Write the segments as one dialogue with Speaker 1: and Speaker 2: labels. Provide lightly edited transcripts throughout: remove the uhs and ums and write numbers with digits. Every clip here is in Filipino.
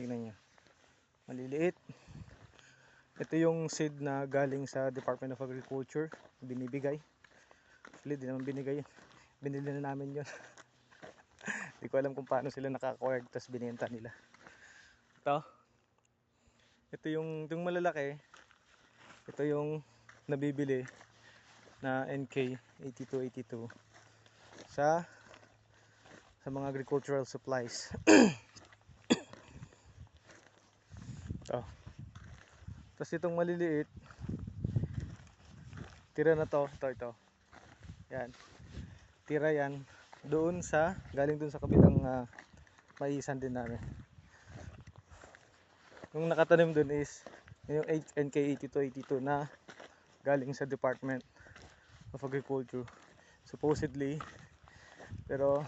Speaker 1: Tingnan nyo. Maliliit. Ito yung seed na galing sa Department of Agriculture. Binibigay. Actually, di naman binigay yun. Binili na namin yun. Hindi ko alam kung paano sila nakakuha. Tapos binenta nila. Ito yung malalaki. Ito yung nabibili na NK8282 sa mga agricultural supplies. Tapos itong maliliit, tira na to, ito. Yan. Tira yan doon galing doon sa kabilang maisan din namin. Yung nakatanim doon is yung NK8282 na galing sa Department of Agriculture. Supposedly, pero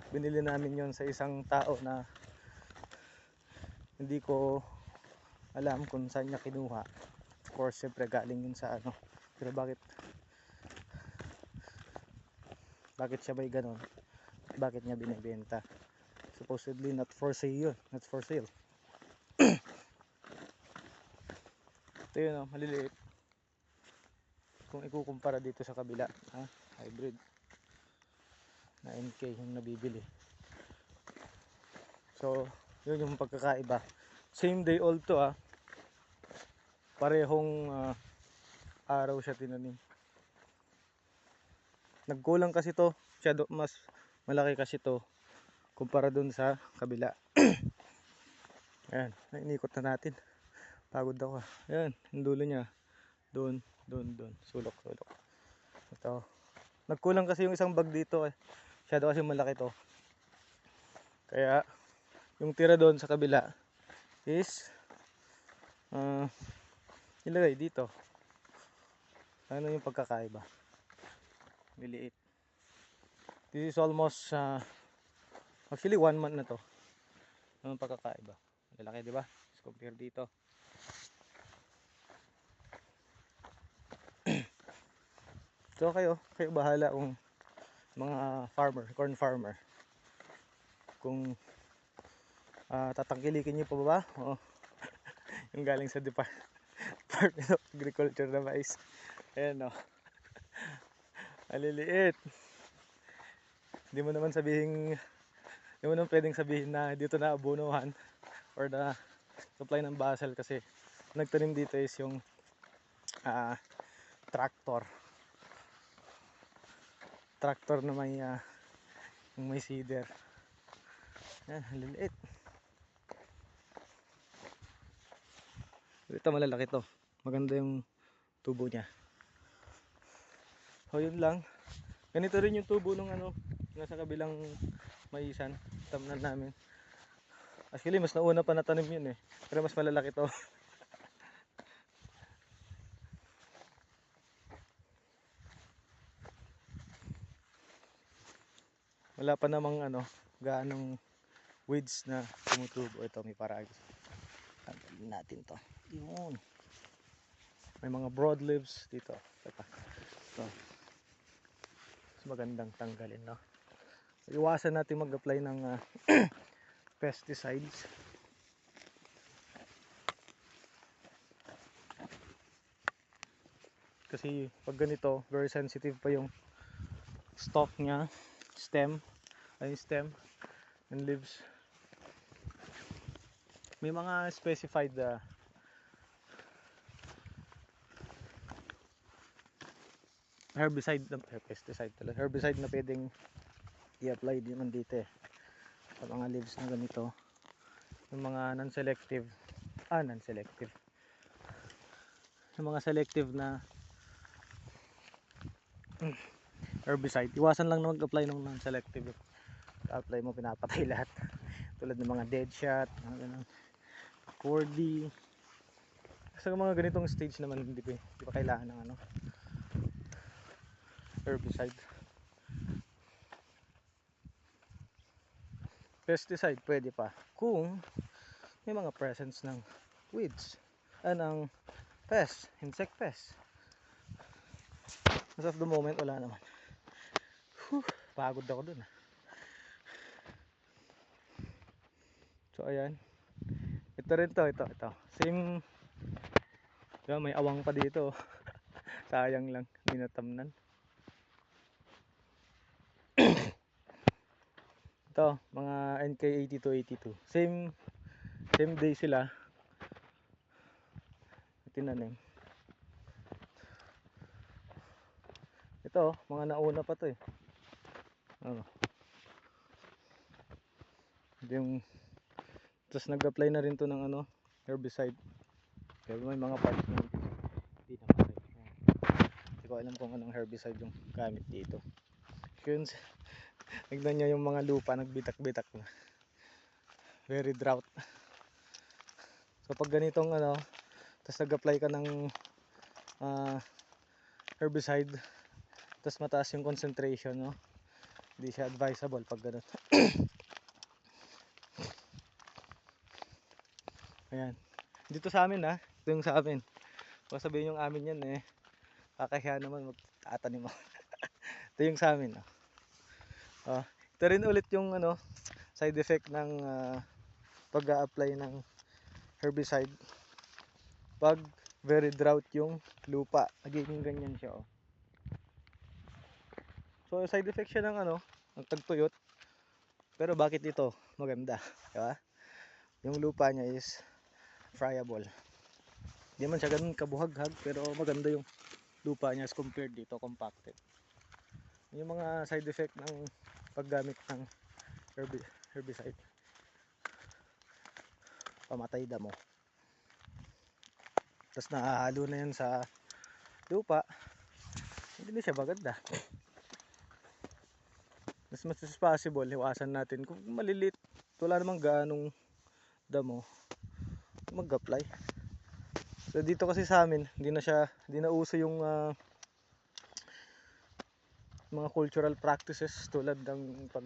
Speaker 1: binili namin yon sa isang tao na hindi ko alam kung saan niya kinuha. Of course, syempre galing yun sa ano. Pero bakit siya ba'y ganon? Bakit niya binibenta? Supposedly not for sale yun. Not for sale. Ito yun, maliliit. Kung ikukumpara dito sa kabila, hybrid na NK yung nabibili. So, yun yung pagkakaiba. Same day old to, parehong araw siya tinanim. Nagkulang kasi to, mas malaki kasi to kumpara dun sa kabila. Ayan, nainikot na natin. Pagod ako. Ayan, yung dulo niya. Doon. Sulok. Ito. Nagkulang kasi yung isang bag dito Masyado kasi malaki to. Kaya, yung tira doon sa kabila is ilagay dito. Ano yung pagkakaiba? Liliit. This is almost actually 1 month na to. Ano yung pagkakaiba? Lalaki, di ba? Let's compare dito. So kayo bahala kung mga corn farmer. Kung tatangkilikin niyo pa ba? Oo. Yung galing sa Department of Agriculture na mais. Ayan o. Maliliit. Hindi mo naman pwedeng sabihin na dito na abunuhan or na supply ng basal kasi nagtanim dito is yung tractor na may seeder. Yan, maliliit. Ito malalaki to. Maganda yung tubo niya. So yun lang. Ganito rin yung tubo ng nasa kabilang maisan. Tamnan namin. Actually mas nauna pa natanim yun pero mas malalaki to. Wala pa namang gaanong weeds na tumutubo. Ito may paragis. Tanggalin natin to. Yun. May mga broad leaves dito. Ito. Mas magandang tanggalin, no? Iwasan natin mag-apply ng pesticides. Kasi pag ganito, very sensitive pa yung stalk niya, stem and leaves. May mga specified herbicide na pwedeng i-apply din dito sa mga leaves na ganito. Yung mga non-selective yung mga selective na herbicide, iwasan lang na mag-apply ng non-selective. Apply mo, pinapatay lahat tulad ng mga dead shot, mga ganun, cordy. Sa mga ganitong stage naman hindi pa kailangan ng herbicide. Pesticide pwede pa kung may mga presence ng weeds, ng insect pest. As of the moment wala naman. Pagod ako dun. So ayan, Ito rin to, ito. Same. Diba, may awang pa dito. Sayang lang, hindi natamnan. Ito, mga NK8282. Same day sila. Tinanim. Ito, mga nauna pa to eh. Oh. Yung tapos nag-apply na rin to ng ano, herbicide. Kaya may mga parts na hindi namatay. Hindi ko alam kung anong herbicide yung gamit dito. Yun, tignan nyo yung mga lupa nagbitak-bitak na. Very drought. So pag ganitong ano, tapos nag-apply ka ng herbicide, tapos mataas yung concentration, no? Hindi siya advisable pag ganun. Ayan. Dito sa amin ha. Ito yung sa amin. Kung sabihin yung amin yan eh, kakahiya naman magtatanim ako. Ito yung sa amin. Ito rin ulit yung ano, side effect ng pag-a-apply ng herbicide. Pag very drought yung lupa, nagiging ganyan siya. Oh. So side effect siya ng ano, ng tagtuyot. Pero bakit ito maganda? Diba? Yung lupa niya is friable. Hindi man siya ganun kabuhaghag, pero maganda yung lupa niya as compared dito, compacted. Yung mga side effect ng paggamit ng herbicide, pamatay damo. Tapos nakahalo na yan sa lupa, hindi na siya maganda. Mas possible, iwasan natin kung malilit, wala namang ganong damo, mag-apply. So dito kasi sa amin, hindi na uso yung mga cultural practices tulad ng pag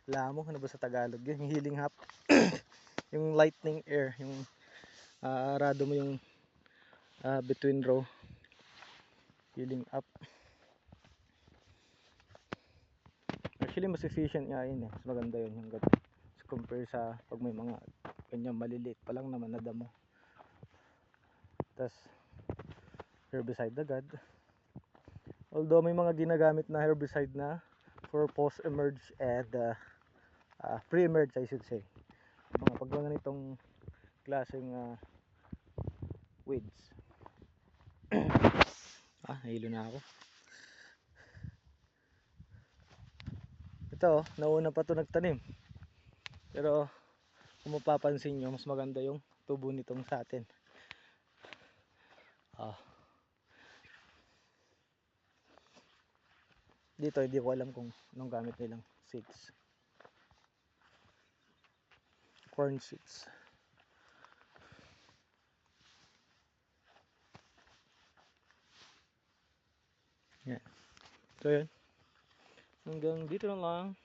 Speaker 1: lamong, ano ba sa Tagalog yun, yung healing hap. Yung lightning air, yung arado mo yung between row, healing up. Actually mas efficient nga yun eh, mas maganda yun yung ganun, compare sa pag may mga ganyan maliliit pa lang naman na damo, tas herbicide agad. Although may mga ginagamit na herbicide na for post-emerge and pre-emerge I should say, mga pag ganitong klaseng weeds. Nahilo na ako. Ito, nauna pa to nagtanim. Pero kung mapapansin nyo, mas maganda yung tubo nitong sa atin. Dito hindi ko alam kung anong gamit nilang seeds. Corn seeds. Yan. So yun. Hanggang dito na lang.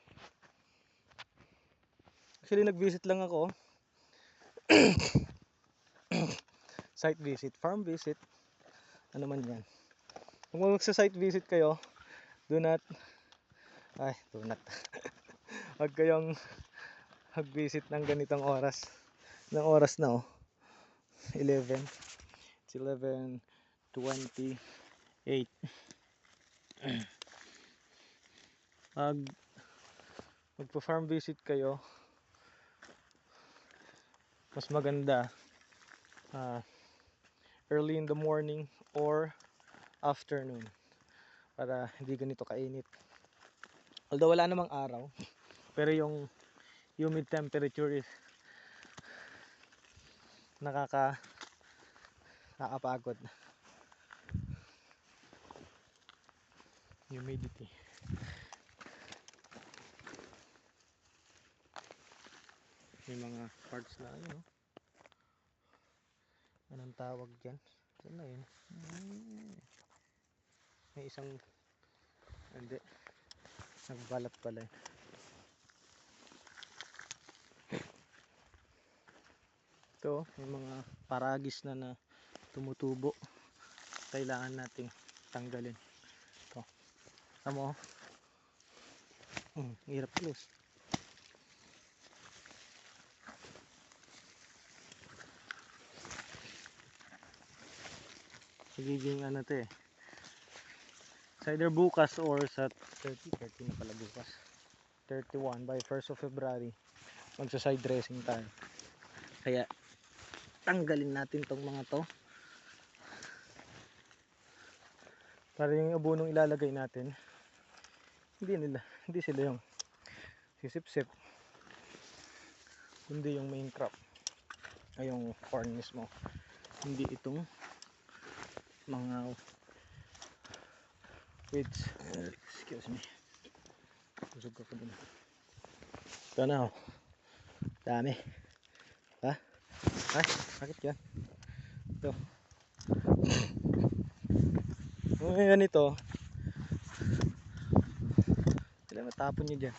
Speaker 1: Actually nag-visit lang ako. Site visit, farm visit. Ano man yan. Kung magsa-site visit kayo, do not wag kayong mag-visit ng ganitong oras. Ng oras na 11. It's 11:28. Magpa-farm visit kayo, mas maganda early in the morning or afternoon para hindi ganito kainit. Although wala namang araw, pero yung humid temperature is nakakapagod. Humidity. May mga parts na anong tawag dyan? Saan na yun? May isang hindi, nagbalat pala eh. Ito, may mga paragis na tumutubo, kailangan nating tanggalin. Ito, tamo, hirap close. magiging ano to eh. It's either bukas or sa 30 na pala bukas. 31 by 1st of February. Magsa-side dressing tayo. Kaya tanggalin natin tong mga to. Para yung abunong ilalagay natin, hindi sila yung sisip-sip, kundi yung main crop ay yung corn mismo, hindi itong mga weeds. Excuse me, busog ako dun. Ito na oh, dami ha, ay bakit yan ito. Ngayon ito sila matapon nyo dyan,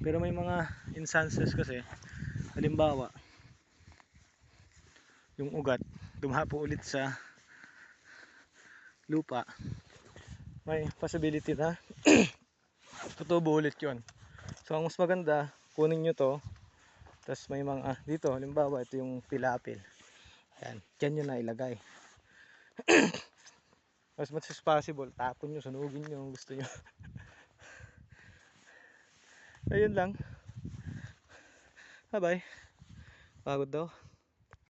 Speaker 1: pero may mga instances kasi, halimbawa yung ugat dumapo ulit sa lupa, may possibility na tutubo ulit yun. So ang mas maganda, kunin nyo to, tapos may mga dito, halimbawa ito yung pilapil, yan, dyan nyo na ilagay. As much as possible, tapon nyo, sunugin nyo ang gusto nyo. Ayun lang. Bye bye. Pagod daw.